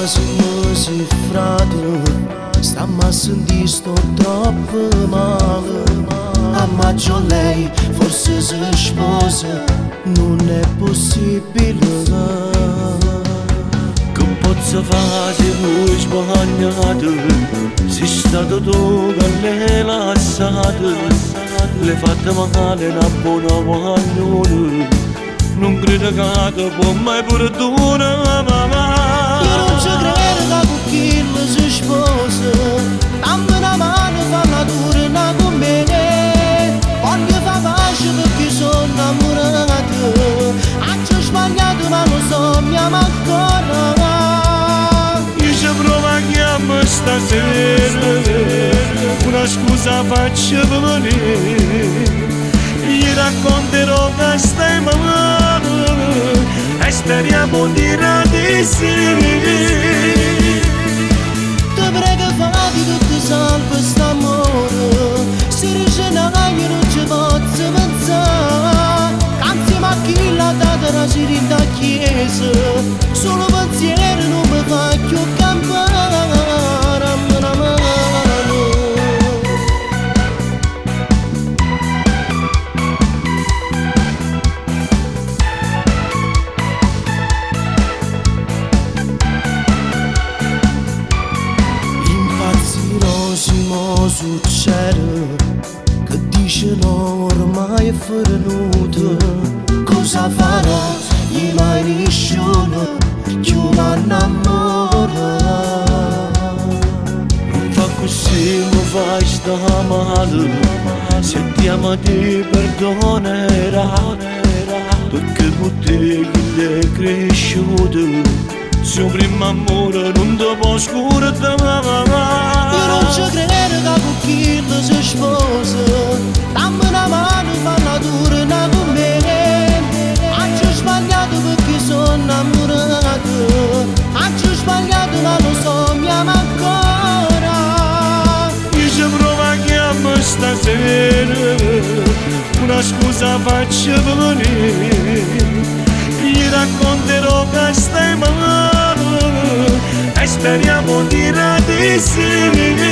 Quasi frate, stiamo a sentire sto troppo male. Ammaggio lei, forse si sposa, non è possibile. Che posso fare se voi sbagliate? Se è stato tu che l'hai lasciato, le fatte male una buona guaglione, non credo che ti può mai perdonare. Io non ci credo che con chi si sposa, dammi una mano, falla tornare con me. Voglio far pace perché sono innamorato. Ho sbagliato ma lo so, mi amo ancora. Io ci provo a chiamare stasera, una scusa faccio venire. Gli racconterò che stai male e speriamo di dire sì. Ti prego fatti tutto salvo st'amore, se ricenaio non ci posso pensare. Insieme a chi l'ha data la cirinda a chiesa, solo pensiero non mi fa più campare. Dammi una mano. Succede che dicono ormai è venuto. Cosa farò? Gli mai nessuno che mi innamora. Non fa così, mi fai sta male. Se ti ama ti perdonerà, perché con te chi è cresciuto. Se un primo amore non ti può scordare. Io non ci credo che con chi si sposa, dammi una mano, falla tornare con me. Ho sbagliato perché sono innamorato. Ho sbagliato ma lo so, mi amo ancora. Io ci provo a chiamare stasera, una scusa faccio venire. Gli racconterò che stai male e speriamo di dire sì.